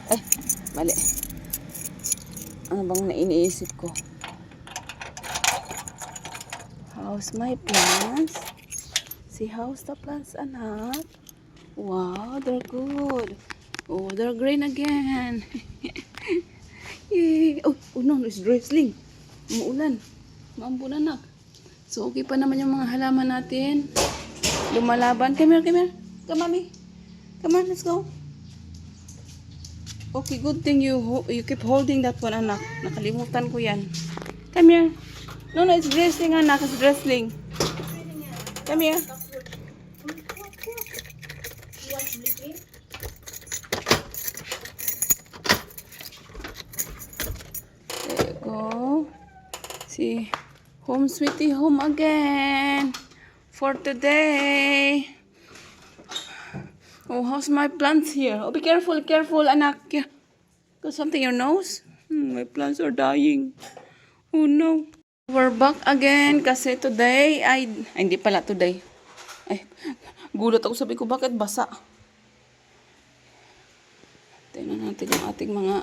Ay, mali. Ano bang iniisip ko? How's my plants? See how's the plants, anak? Wow, they're good. Oh, they're green again. Yay! Oh, no, it's drizzling. Umuulan. Maambun, anak. So, okay pa naman yung mga halaman natin. Lumalaban. Come here, come here. Come, mommy. Come on, let's go. Okay, good thing you keep holding that one, anak. Nakalimutan ko yan. Come here. No, it's drizzling, anak. It's drizzling. Come here. There you go. See, home sweetie home again for today. Oh, how's my plants here? Oh, be careful, careful, anak. Got something in your nose? My plants are dying. Oh no. We're back again kasi today ay hindi pala today. Ay, gulat ako, sabi ko bakit basa. Tingnan natin yung ating mga.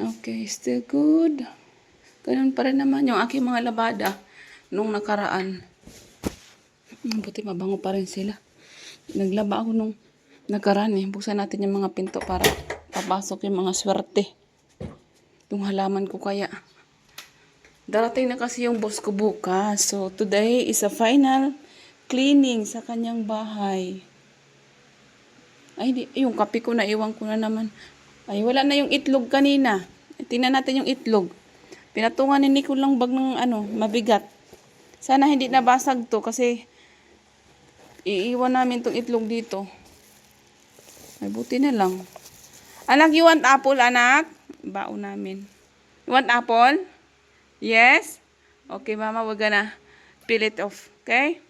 Okay, still good. Ganun pa rin naman yung aking mga labada nung nakaraan. Buti mabango pa rin sila. Naglaba ako nung nakaraan eh. Buksan natin yung mga pinto para papasok yung mga swerte. Yung halaman ko kaya. Darating na kasi yung boss ko bukas. So, today is a final cleaning sa kanyang bahay. Ay, yung kape ko na iwan ko na naman. Ay, wala na yung itlog kanina. Tingnan natin yung itlog. Pinatungan ni Nico lang bag ng mabigat. Sana hindi nabasag to kasi iiwan namin tong itlog dito. Ay, buti na lang. Anak, you want apple, anak? Baon namin. You want apple? Yes? Okay, mama, we're gonna peel it off. Okay?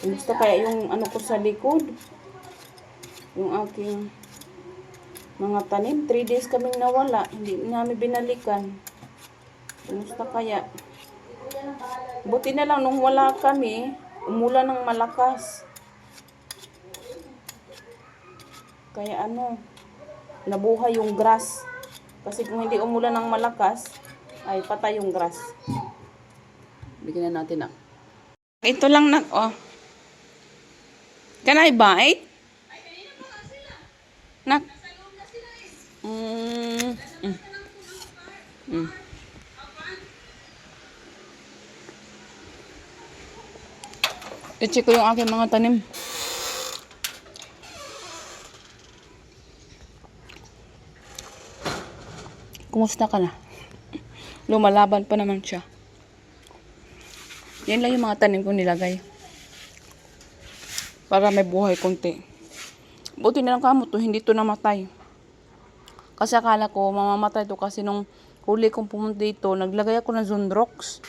Gusto kaya yung ko sa likod? Yung aking mga tanim. 3 days kaming nawala. Hindi namin binalikan. Kumusta kaya? Buti na lang nung wala kami, umulan ng malakas. Kaya nabuhay yung grass. Kasi kung hindi umulan ng malakas, ay patay yung grass. Bigyan na natin Ito lang Can I bite? Nak. I-check ko yung aking mga tanim. Kumusta ka na? Lumalaban pa naman siya. Yan lang yung mga tanim ko nilagay. Para may buhay konti. Buti na lang kamo to, hindi to namatay. Kasi akala ko mamamatay to kasi nung huli kong pumunta dito, naglagay ako ng Zundrox.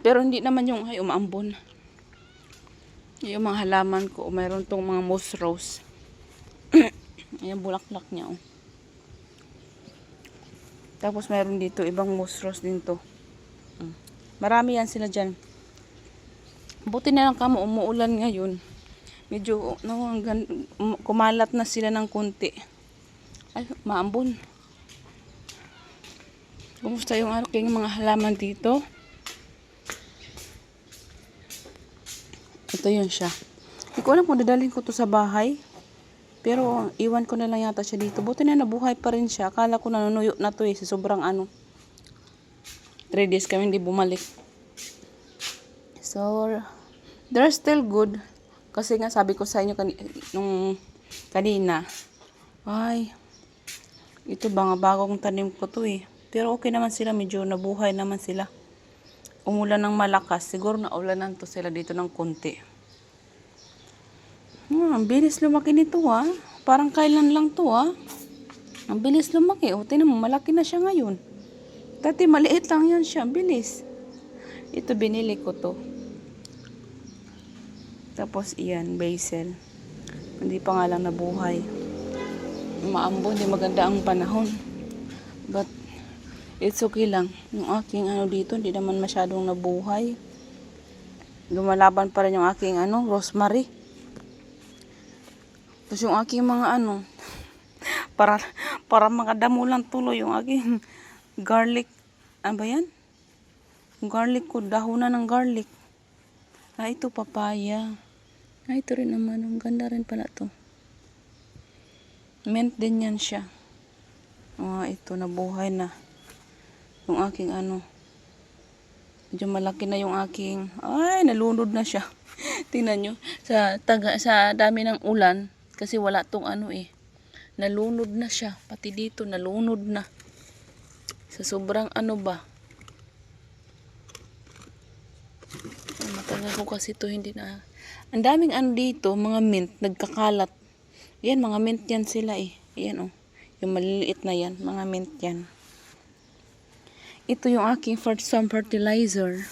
Pero hindi naman yung umaambon. Yung mga halaman ko, mayroon tong mga moss rose. Ayan, bulaklak niya. Tapos mayroon dito, ibang moss rose din to. Marami yan sila dyan. Buti na lang kamo, umuulan ngayon. Medyo, kumalat na sila ng konti. Ay, maambon. Kumusta yung aking mga halaman dito? Ito yun siya. Hindi ko alam kung dadalhin ko to sa bahay. Pero, iwan ko na lang yata siya dito. Buti na nabuhay pa rin siya. Akala ko nanunuyo na to sa sobrang 3 days kami hindi bumalik. So, they're still good. Kasi nga sabi ko sa inyo nung kanina, ay, ito ba nga bagong tanim ko to Pero okay naman sila, medyo nabuhay naman sila. Umulan ng malakas, siguro naulanan to sila dito ng konti. Ang bilis lumaki nito Parang kailan lang to Ang bilis lumaki. O, tingnan mo, malaki na siya ngayon. Dati maliit lang yan siya, bilis. Ito binili ko to. Tapos iyan, basil. Hindi pa nga lang nabuhay. Maambon, di maganda ang panahon. But, it's okay lang. Yung aking dito, hindi naman masyadong nabuhay. Lumalaban pa rin yung aking rosemary. Tapos yung aking mga para, para mga damo lang tuloy yung aking garlic. Ano ba yan? Garlic ko, dahonan ng garlic. Ito papaya. Ito rin naman, ang ganda rin pala to. Mint din yan siya. Ito, nabuhay na. Yung aking medyo malaki na yung aking, nalunod na siya. Tingnan nyo, sa dami ng ulan, kasi wala tong nalunod na siya. Pati dito, nalunod na. Sa sobrang ba. Matagal ko kasi to hindi na. Ang daming dito, mga mint, nagkakalat. Yan, mga mint yan sila Ayan yung maliliit na yan, mga mint yan. Ito yung aking some fertilizer.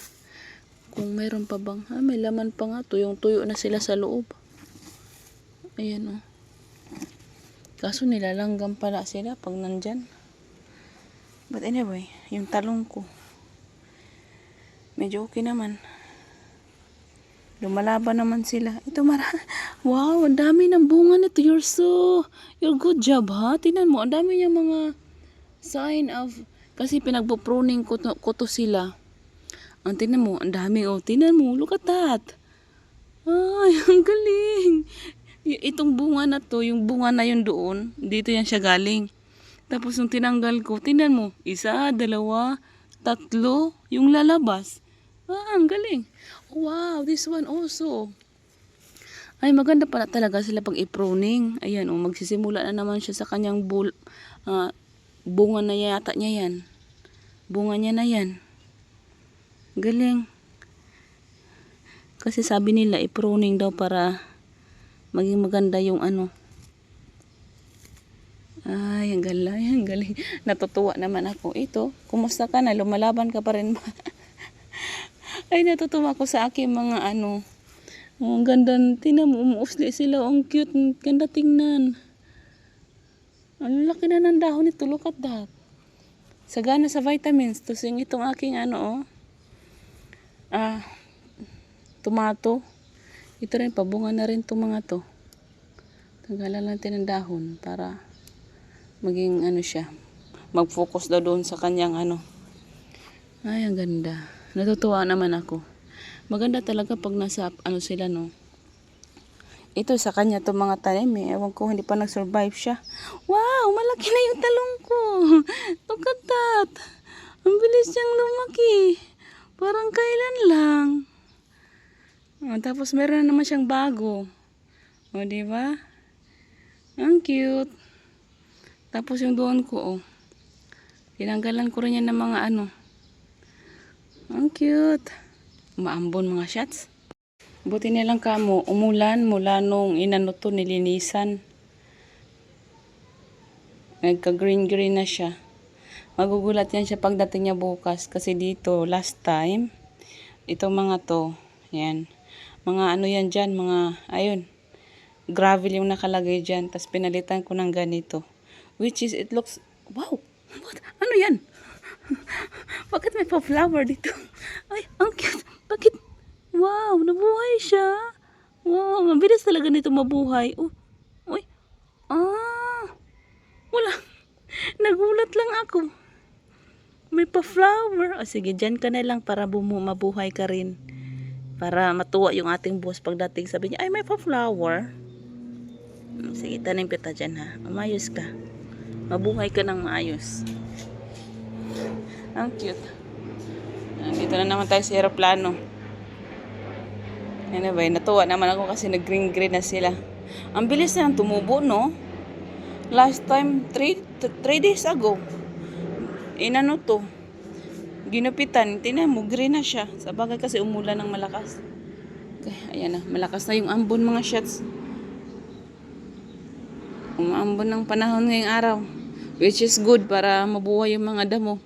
Kung mayroon pa bang, may laman pa nga. Tuyong-tuyo na sila sa loob. Ayan Kaso nilalanggam pala sila pag nandyan. But anyway, yung talong ko, medyo okay naman. Lumalaban naman sila. Ito wow, ang dami ng bunga nito. You're good job ha. Tingnan mo, ang dami yung mga sign of, kasi pinagpo-pruning ko to sila. Tingnan mo, ang dami tingnan mo, look at that. Ay, ang galing. Itong bunga na to, yung bunga na yun doon, dito yan siya galing. Tapos yung tinanggal ko, tingnan mo, 1, 2, 3, yung lalabas. Ang galing. Wow, this one also. Ay, maganda pala talaga sila pag i-pruning. Ayan, magsisimula na naman siya sa kanyang bunga na yata niya yan. Bunga niya na yan. Galing. Kasi sabi nila, i-pruning daw para maging maganda yung Ay, ang galing. Natutuwa naman ako. Ito, kumusta ka na? Lumalaban ka pa rin ba? Ay, natutuwa ko sa aking mga ang ganda. Tingnan mo, umuusli sila. Ang cute. Ganda tingnan. Ang laki na ng dahon nito. Look at that. Sagana sa vitamins. Tapos yung itong aking tomato. Ito rin, pabunga na rin itong mga to. Tanggalan natin ng dahon para maging siya. Mag-focus daw doon sa kanyang Ay, ang ganda. Natutuwa naman ako. Maganda talaga pag nasa sila Ito sa kanya to mga tanim Ewan ko, hindi pa nag-survive siya. Wow, malaki na yung talong ko. Look at that. Ang bilis niyang lumaki. Parang kailan lang. Tapos meron na naman siyang bago. Diba? Ang cute. Tapos yung doon ko, tinanggalan ko rin yan ng mga Ang cute. Maambon mga shots. Buti nilang kamo, umulan mula nung to nilinisan. Nagka-green na siya. Magugulat yan siya pagdating niya bukas. Kasi dito, last time, itong mga to, yan. Mga yan dyan, gravel yung nakalagay dyan. Tapos pinalitan ko ng ganito. Which is, it looks, wow, what? Ano yan? Bakit may pa-flower dito? Ay, ang cute. Bakit? Wow, nabuhay siya. Wow, mabilis talaga nito mabuhay. Uy. Wala. Nagulat lang ako. May pa-flower. Sige, dyan ka na lang para mabuhay ka rin. Para matuwa yung ating boss pagdating sabi niya, ay may pa-flower. Sige, tanim kita dyan ha. Umayos ka. Mabuhay ka ng maayos. Ang cute. Dito na naman tayo sa aeroplano. Anyway, natuwa naman ako kasi nag-green na sila. Ang bilis na tumubo, no? Last time, 3 days ago. To. Ginupitan. Tingnan mo, green na siya. Sa bagay kasi umulan ng malakas. Okay, ayan na. Malakas na yung ambon mga shots. Umaambon ng panahon ngayong araw. Which is good para mabuhay yung mga damo.